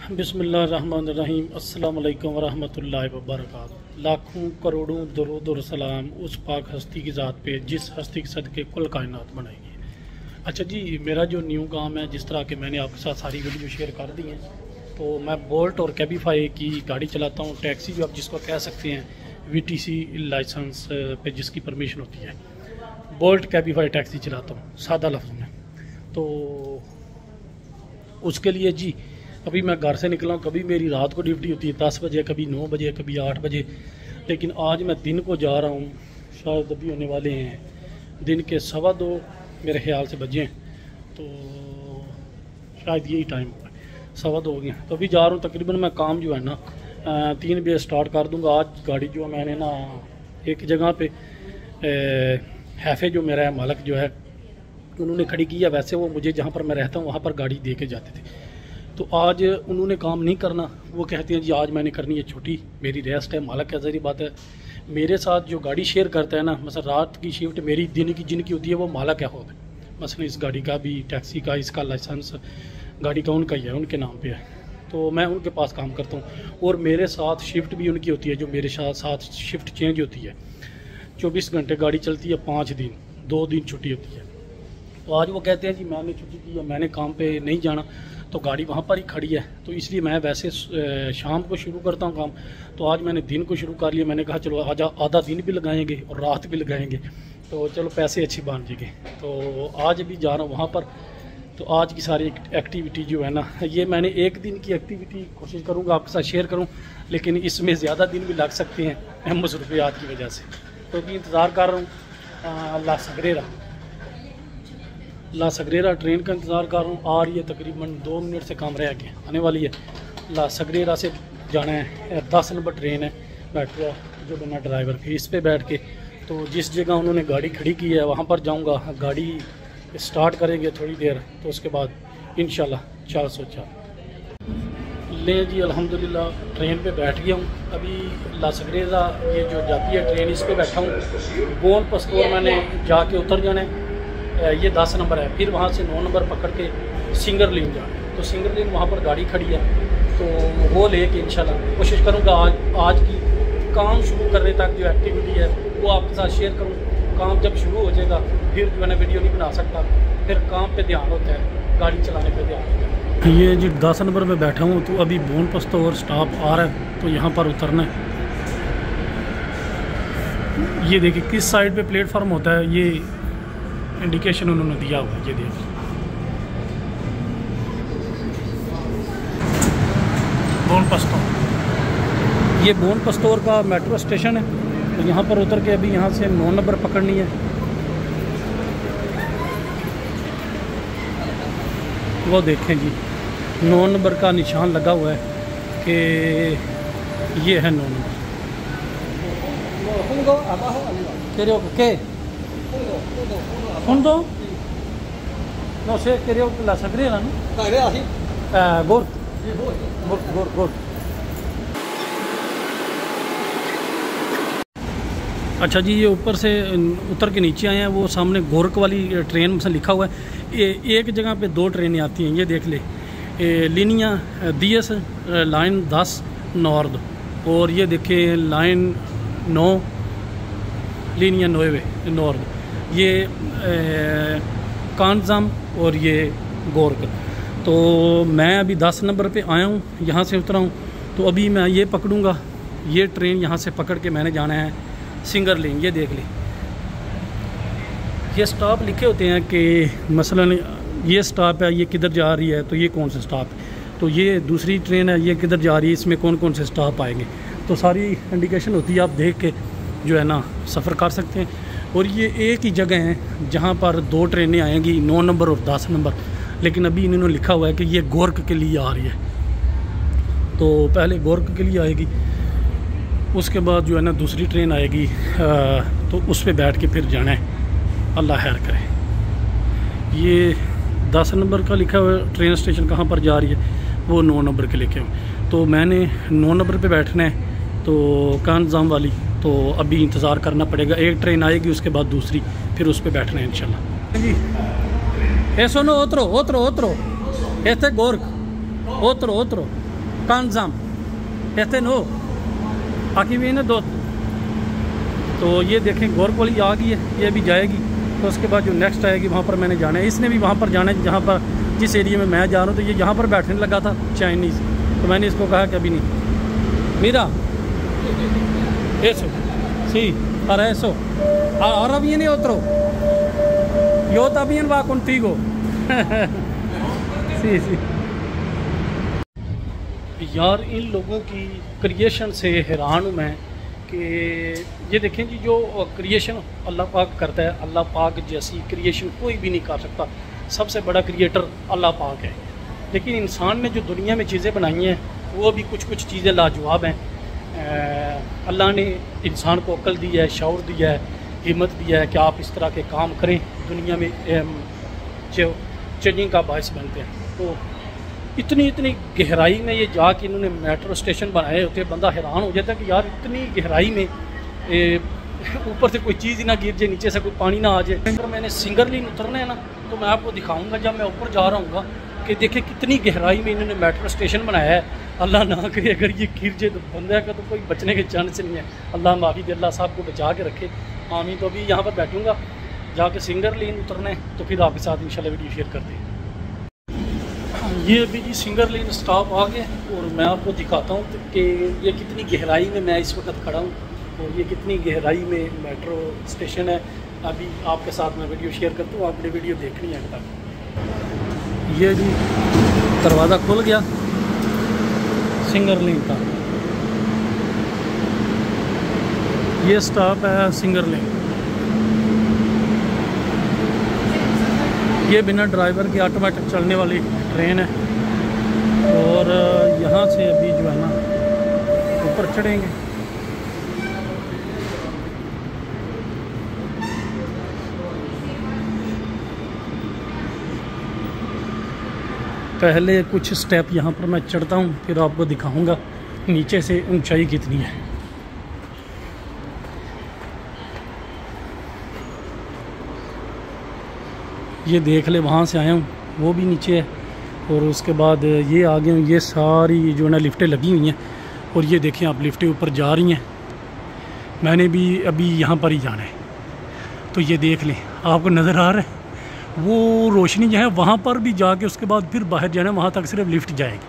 बिस्मिल्लाहिर्रहमानिर्रहीम। अस्सलाम वालेकुम वरहमतुल्लाहि वबरकातुहू। लाखों करोड़ों दरूद और सलाम उस पाक हस्ती की ज़ात पे जिस हस्ती के सदके कुल कायनात बनाएगी। अच्छा जी, मेरा जो न्यू काम है, जिस तरह के मैंने आपके साथ सारी वीडियो शेयर कर दी हैं, तो मैं बोल्ट और कैबिफाई की गाड़ी चलाता हूँ। टैक्सी जो आप जिसको कह सकते हैं, VTC लाइसेंस पे जिसकी परमिशन होती है, बोल्ट कैबिफाई टैक्सी चलाता हूँ सादा लफ्ज़ में। तो उसके लिए जी कभी मैं घर से निकला हूँ, कभी मेरी रात को ड्यूटी होती है 10 बजे, कभी 9 बजे, कभी 8 बजे, लेकिन आज मैं दिन को जा रहा हूँ। शायद अभी होने वाले हैं दिन के 2:15 मेरे ख्याल से बजे हैं, तो शायद यही टाइम 2:15 हो गए। तो अभी जा रहा हूँ। तकरीबन मैं काम जो है ना 3 बजे स्टार्ट कर दूँगा। आज गाड़ी जो है मैंने ना एक जगह पे हैफे जो मेरा मालिक जो है उन्होंने खड़ी की है। वैसे वो मुझे जहाँ पर मैं रहता हूँ वहाँ पर गाड़ी दे के जाते थे, तो आज उन्होंने काम नहीं करना। वो कहते हैं जी आज मैंने करनी है छुट्टी, मेरी रेस्ट है। मालिक क्या ज़री बात है, मेरे साथ जो गाड़ी शेयर करता है ना, मतलब रात की शिफ्ट मेरी दिन की जिनकी होती है वो मालिक है खुद। मसलन इस गाड़ी का भी, टैक्सी का, इसका लाइसेंस गाड़ी का उनका ही है, उनके नाम पे है, तो मैं उनके पास काम करता हूँ। और मेरे साथ शिफ्ट भी उनकी होती है, जो मेरे साथ शिफ्ट चेंज होती है। 24 घंटे गाड़ी चलती है, 5 दिन, 2 दिन छुट्टी होती है। तो आज वो कहते हैं जी मैंने छुट्टी की है, मैंने काम पे नहीं जाना, तो गाड़ी वहाँ पर ही खड़ी है। तो इसलिए मैं वैसे शाम को शुरू करता हूँ काम, तो आज मैंने दिन को शुरू कर लिया। मैंने कहा चलो आज आधा दिन भी लगाएंगे और रात भी लगाएंगे, तो चलो पैसे अच्छी बन जाएंगे। तो आज भी जा रहा हूँ वहाँ पर। तो आज की सारी एक्टिविटी जो है ना, ये मैंने एक दिन की एक्टिविटी कोशिश करूँगा आपके साथ शेयर करूँ, लेकिन इसमें ज़्यादा दिन भी लग सकते हैं मसरूफियात की वजह से। तो भी इंतज़ार कर रहा हूँ ला सगरेरा ट्रेन का इंतज़ार कर रहा हूँ। आ रही है, तकरीबन 2 मिनट से कम रह गए आने वाली है। ला सगरेरा से जाना है, 10 नंबर ट्रेन है मेट्रो जो बिना ड्राइवर के। इस पे बैठ के तो जिस जगह उन्होंने गाड़ी खड़ी की है वहाँ पर जाऊँगा। गाड़ी स्टार्ट करेंगे थोड़ी देर, तो उसके बाद इंशाल्लाह 404 ले जी। अल्हम्दुलिल्लाह ट्रेन पे बैठ गया हूँ। अभी ला सगरेरा ये जो जाती है ट्रेन, इस पर बैठा हूँ। बोन पस्तोर मैंने जाके उतर जाना है, ये 10 नंबर है। फिर वहाँ से 9 नंबर पकड़ के सिंगर लेन जाना है। तो सिंगर लेन वहाँ पर गाड़ी खड़ी है, तो वो लेके इंशाल्लाह कोशिश करूँगा आज की काम शुरू करने तक जो एक्टिविटी है वो आपके साथ शेयर करूँ। काम जब शुरू हो जाएगा फिर जो है ना वीडियो नहीं बना सकता, फिर काम पे ध्यान होता है, गाड़ी चलाने पे ध्यान होता है। ये जी 10 नंबर में बैठा हूँ, तो अभी बोन पस्तोर स्टॉप आ रहा है, तो यहाँ पर उतरना है। ये देखिए किस साइड पे प्लेटफार्म होता है, ये इंडिकेशन उन्होंने दिया हुआ है। ये देखिए बोन पस्तोर, ये बोन पस्तोर का मेट्रो स्टेशन है। तो यहाँ पर उतर के अभी यहाँ से 9 नंबर पकड़नी है। वो देखें जी 9 नंबर का निशान लगा हुआ है कि ये है 9 number. Fondo? No sé, creo que la Sagrera, ¿no? Sagrera, sí. Gor. Gor. अच्छा जी, ये ऊपर से उतर के नीचे आए हैं। वो सामने गोरख वाली ट्रेन से लिखा हुआ है। एक जगह पे 2 ट्रेनें आती हैं, ये देख ले। लिनिया 10 लाइन 10 नॉर्थ, और ये देखें लाइन 9 लिनिया 9 नॉर्थ। ये कानजाम और ये गोरख। तो मैं अभी 10 नंबर पे आया हूँ, यहाँ से उतरा हूँ। तो अभी मैं ये पकड़ूँगा, ये ट्रेन यहाँ से पकड़ के मैंने जाना है सिंगर लेन। ये देख लें, ये स्टॉप लिखे होते हैं कि मसलन ये स्टॉप है, ये किधर जा रही है, तो ये कौन सा स्टॉप है, तो ये दूसरी ट्रेन है, ये किधर जा रही है, इसमें कौन कौन से स्टॉप आएंगे। तो सारी इंडिकेशन होती है, आप देख के जो है ना सफ़र कर सकते हैं। और ये एक ही जगह है जहाँ पर 2 ट्रेनें आएंगी, 9 नंबर और 10 नंबर। लेकिन अभी इन्होंने लिखा हुआ है कि ये गोरख के लिए आ रही है, तो पहले गोरख के लिए आएगी, उसके बाद जो है ना दूसरी ट्रेन आएगी, तो उस पर बैठ के फिर जाना है, अल्लाह खैर करे। ये 10 नंबर का लिखा हुआ ट्रेन स्टेशन कहाँ पर जा रही है, वो 9 नंबर के लिखे हुए। तो मैंने 9 नंबर पे बैठना है, तो कानजाम वाली, तो अभी इंतज़ार करना पड़ेगा। एक ट्रेन आएगी उसके बाद दूसरी, फिर उस पर बैठना है इंशाल्लाह जी। ए सुनो, उतरो उतरो उतरो, ऐसे गोरख, उतरो उतरो, कानजाम ऐसे नो आखिर भी ना दो। तो ये देखें गोरख वाली आ गई है, ये अभी जाएगी, तो उसके बाद जो नेक्स्ट आएगी वहाँ पर मैंने जाना है। इसने भी वहाँ पर जाना है जहाँ पर जिस एरिया में मैं जा रहा हूँ। तो ये यहाँ पर बैठने लगा था चाइनीज़, तो मैंने इसको कहा कि अभी नहीं मेरा ऐसो सी अरे ऐसो और अभी नहीं उतरो यो तभी वा contigo सी यार इन लोगों की क्रिएशन से हैरान हूँ मैं कि ये देखें जी, जो क्रिएशन अल्लाह पाक करता है, अल्लाह पाक जैसी क्रिएशन कोई भी नहीं कर सकता। सबसे बड़ा क्रिएटर अल्लाह पाक है। लेकिन इंसान ने जो दुनिया में चीज़ें बनाई हैं वो भी कुछ चीज़ें लाजवाब हैं। अल्लाह ने इंसान को अक्ल दी है, शऊर दिया है, हिम्मत दिया है कि आप इस तरह के काम करें, दुनिया में चेंजिंग का बायस बनते हैं। तो इतनी गहराई में ये जाके इन्होंने मेट्रो स्टेशन बनाए होते, बंदा हैरान हो जाता है कि यार इतनी गहराई में ऊपर से कोई चीज़ ही ना गिर जाए, नीचे से कोई पानी ना आ जाए। अगर मैंने सिंगरलिन उतरना है ना, तो मैं आपको दिखाऊंगा जब मैं ऊपर जा रहा हूँ कि देखें कितनी गहराई में इन्होंने मेट्रो स्टेशन बनाया है। अल्लाह ना करे अगर ये गिर जाए तो बंदे का तो कोई बचने के चांस नहीं है। अल्लाह माफ़ी दे, अल्लाह साहब को बचा के रखे, आमीन। तो अभी यहाँ पर बैठूँगा, जाके सिंगरलिन उतरना है, तो फिर आपके साथ इंशाल्लाह वीडियो शेयर करते हैं। ये अभी जी सिंगरलिन स्टॉप आ गए और मैं आपको दिखाता हूँ कि ये कितनी गहराई में मैं इस वक्त खड़ा हूँ और ये कितनी गहराई में मेट्रो स्टेशन है। अभी आपके साथ मैं वीडियो शेयर करता हूँ, आपने वीडियो देखनी है तक। ये जी दरवाज़ा खुल गया सिंगरलिन का, ये स्टॉप है सिंगरलिन। ये बिना ड्राइवर की ऑटोमेटिक चलने वाली ट्रेन है और यहाँ से अभी जो है ना ऊपर चढ़ेंगे। पहले कुछ स्टेप यहाँ पर मैं चढ़ता हूँ, फिर आपको दिखाऊंगा नीचे से ऊंचाई कितनी है। ये देख ले, वहाँ से आया हूँ, वो भी नीचे है और उसके बाद ये आ गए। ये सारी जो है ना लिफ्टें लगी हुई हैं और ये देखें आप, लिफ्टें ऊपर जा रही हैं। मैंने भी अभी यहाँ पर ही जाना है, तो ये देख लें, आपको नज़र आ रहा है वो रोशनी जो है, वहाँ पर भी जाके उसके बाद फिर बाहर जाना, वहाँ तक सिर्फ लिफ्ट जाएगी।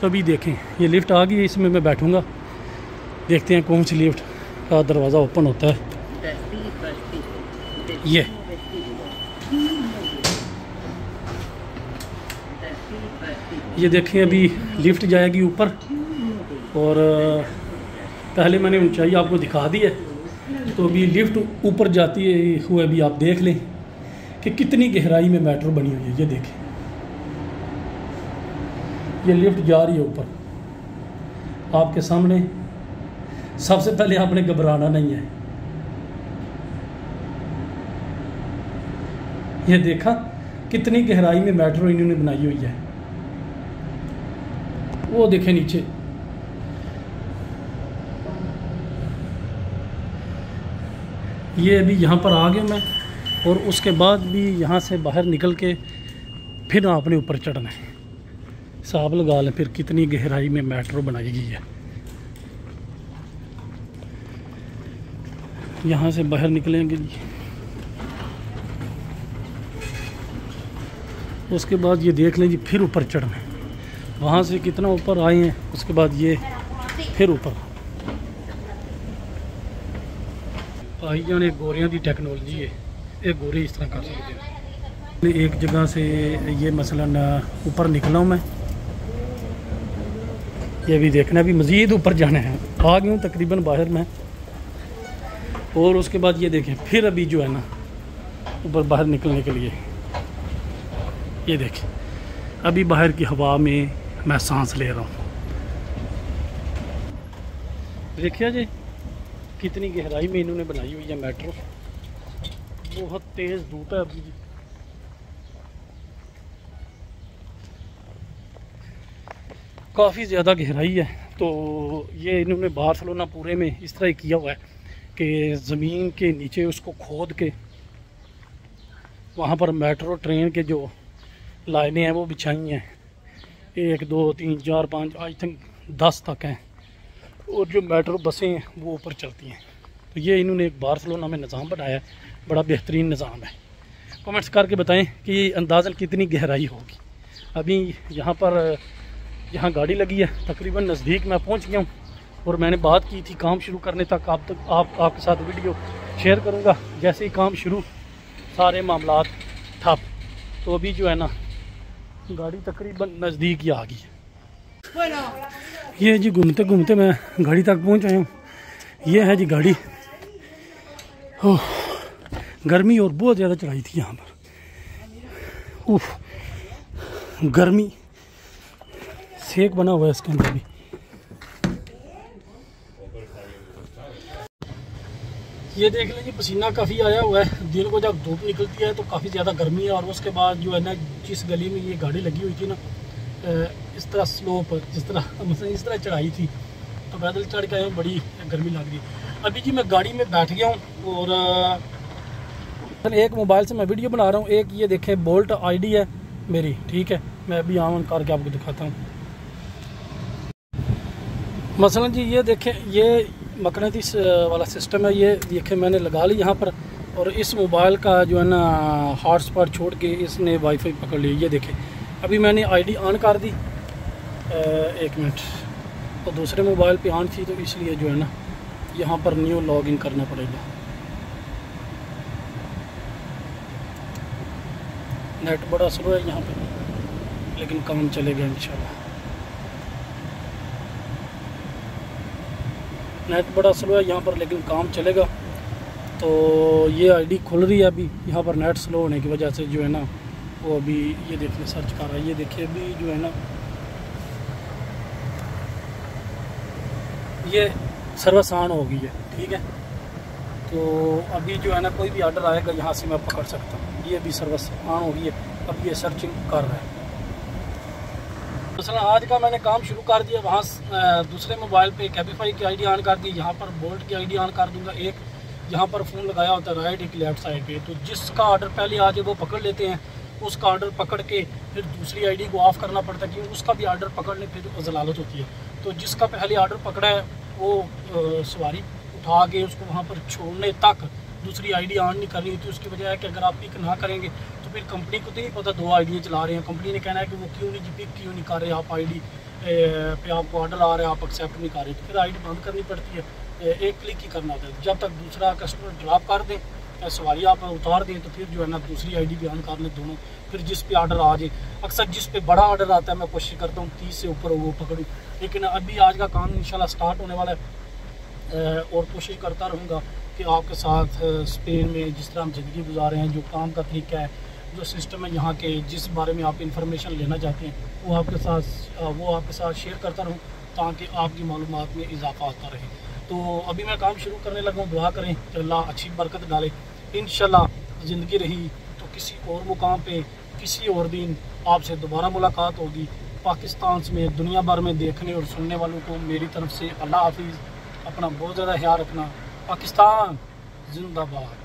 तो अभी देखें ये लिफ्ट आ गई है, इसमें मैं बैठूँगा, देखते हैं कौन सी लिफ्ट का दरवाज़ा ओपन होता है। ये देखें अभी लिफ्ट जाएगी ऊपर और पहले मैंने ऊंचाई आपको दिखा दी है, तो अभी लिफ्ट ऊपर जाती हुए अभी आप देख लें कि कितनी गहराई में मेट्रो बनी हुई है। ये देखें, ये लिफ्ट जा रही है ऊपर आपके सामने। सबसे पहले आपने घबराना नहीं है। ये देखा कितनी गहराई में मेट्रो इन्होंने बनाई हुई है। वो देखें नीचे, ये अभी यहाँ पर आ गया मैं और उसके बाद भी यहाँ से बाहर निकल के फिर आपने ऊपर चढ़ना है। हिसाब लगा लें फिर कितनी गहराई में मेट्रो बनाई गई है। यहाँ से बाहर निकलेंगे जी, उसके बाद ये देख लें जी, फिर ऊपर चढ़ना है। वहाँ से कितना ऊपर आए हैं, उसके बाद ये फिर ऊपर। भाई जान एक गोरियां की टेक्नोलॉजी है, एक गोरे इस तरह कर सकते हैं। एक जगह से ये मसलन ऊपर निकला हूँ मैं, ये भी देखना भी मज़ीद ऊपर जाना है। आ गया हूँ तकरीबन बाहर मैं, और उसके बाद ये देखें फिर अभी जो है ना ऊपर बाहर निकलने के लिए, ये देखें अभी बाहर की हवा में मैं सांस ले रहा हूँ। देखिए जी कितनी गहराई में इन्होंने बनाई हुई है मेट्रो। बहुत तेज़ धूप है अभी जी। काफ़ी ज़्यादा गहराई है। तो ये इन्होंने बार्सिलोना पूरे में इस तरह किया हुआ है कि ज़मीन के नीचे उसको खोद के वहाँ पर मेट्रो ट्रेन के जो लाइनें हैं वो बिछाई हैं। 1 2 3 4 5 आई थिंक 10 तक हैं। और जो मेट्रो बसें हैं वो ऊपर चलती हैं। तो ये इन्होंने एक बार्सिलोना में निज़ाम बनाया है, बड़ा बेहतरीन निज़ाम है। कमेंट्स करके बताएं कि अंदाज़न कितनी गहराई होगी। अभी यहाँ गाड़ी लगी है, तकरीबन नज़दीक मैं पहुँच गया हूँ। और मैंने बात की थी काम शुरू करने तक आपके साथ वीडियो शेयर करूँगा। जैसे ही काम शुरू सारे मामलात ठप। तो अभी जो है ना गाड़ी तकरीबन नज़दीक ही आ गई है। ये जी घूमते घूमते मैं गाड़ी तक पहुँच आया हूँ। ये है जी गाड़ी। ओह गर्मी और बहुत ज़्यादा चढ़ाई थी यहाँ पर। उफ गर्मी सेक बना हुआ है इसके अंदर भी। ये देख लीजिए पसीना काफ़ी आया हुआ है। दिन को जब धूप निकलती है तो काफ़ी ज़्यादा गर्मी है। और उसके बाद जो है ना जिस गली में ये गाड़ी लगी हुई थी ना, इस तरह स्लोप जिस तरह मतलब इस तरह चढ़ाई थी तो पैदल चढ़ के आए, बड़ी गर्मी लग रही। अभी जी मैं गाड़ी में बैठ गया हूँ और एक मोबाइल से मैं वीडियो बना रहा हूँ। एक ये देखें बोल्ट आईडी है मेरी, ठीक है। मैं अभी ऑन करके आपको दिखाता हूँ। मसलन जी ये देखें ये मकनतीस वाला सिस्टम है। ये देखें मैंने लगा ली यहाँ पर। और इस मोबाइल का जो है ना हॉटस्पॉट छोड़ के इसने वाईफाई पकड़ ली। ये देखें अभी मैंने आईडी ऑन कर दी। 1 मिनट। तो दूसरे मोबाइल पे ऑन थी तो इसलिए जो है ना यहाँ पर न्यू लॉगिन करना पड़ेगा। नेट बड़ा स्लो है यहाँ पे, लेकिन काम चलेगा इंशाल्लाह। नेट बड़ा स्लो है यहाँ पर लेकिन काम चलेगा। तो ये आईडी खुल रही है अभी। यहाँ पर नेट स्लो होने की वजह से जो है ना वो अभी ये देखिए सर्च कर रहा है। ये देखिए अभी जो है ना ये सर्विस ऑन हो गई है, ठीक है। तो अभी जो है ना कोई भी ऑर्डर आएगा यहाँ से मैं पकड़ सकता हूँ। ये अभी सर्विस ऑन हो गई है। अब ये सर्चिंग कर रहा है। मसलन आज का मैंने काम शुरू कर दिया। वहाँ दूसरे मोबाइल पे कैबिफाई की आईडी ऑन कर दी। यहाँ पर बोल्ट की आईडी ऑन कर दूंगा। एक यहाँ पर फ़ोन लगाया होता है राइट, एक लेफ्ट साइड पे। तो जिसका ऑर्डर पहले आ जाए वो पकड़ लेते हैं। उसका ऑर्डर पकड़ के फिर दूसरी आईडी को ऑफ़ करना पड़ता है क्योंकि उसका भी ऑर्डर पकड़ने फिर जलालत होती है। तो जिसका पहले ऑर्डर पकड़ा है वो सवारी उठा के उसको वहाँ पर छोड़ने तक दूसरी आईडी ऑन नहीं करनी होती। उसकी वजह है कि अगर आप पिक ना करेंगे तो फिर कंपनी को तो नहीं पता 2 आईडियाँ चला रहे हैं। कंपनी ने कहना है कि वो क्यों नहीं पिक क्यों नहीं कर रहे आप आईडी पे, आपको ऑर्डर आ रहा है आप एक्सेप्ट नहीं कर रहे। तो फिर आईडी बंद करनी पड़ती है। एक क्लिक ही करना होता है। जब तक दूसरा कस्टमर ड्रॉप कर दें, सवारी आप उतार दें तो फिर जो है ना दूसरी आईडी भी ऑन कर लें दोनों। फिर जिस पे ऑर्डर आ जाए, अक्सर जिस पे बड़ा ऑर्डर आता है मैं कोशिश करता हूँ 30 से ऊपर वो पकड़ूँ। लेकिन अभी आज का काम इंशाल्लाह स्टार्ट होने वाला है और कोशिश करता रहूँगा कि आपके साथ स्पेन में जिस तरह हम ज़िंदगी गुजारे हैं, जो काम का तरीका है, जो सिस्टम है यहाँ के, जिस बारे में आप इंफॉर्मेशन लेना चाहते हैं वो आपके साथ शेयर करता रहूँ ताकि आपकी मालूमात में इजाफा आता रहे। तो अभी मैं काम शुरू करने लगा हूँ। दुआ करें कि अल्लाह अच्छी बरकत डाले। इंशाल्लाह ज़िंदगी रही तो किसी और मुकाम पे किसी और दिन आपसे दोबारा मुलाकात होगी। पाकिस्तान में दुनिया भर में देखने और सुनने वालों को मेरी तरफ से अल्लाह हाफिज़। अपना बहुत ज़्यादा ख्याल रखना। पाकिस्तान जिंदाबाद।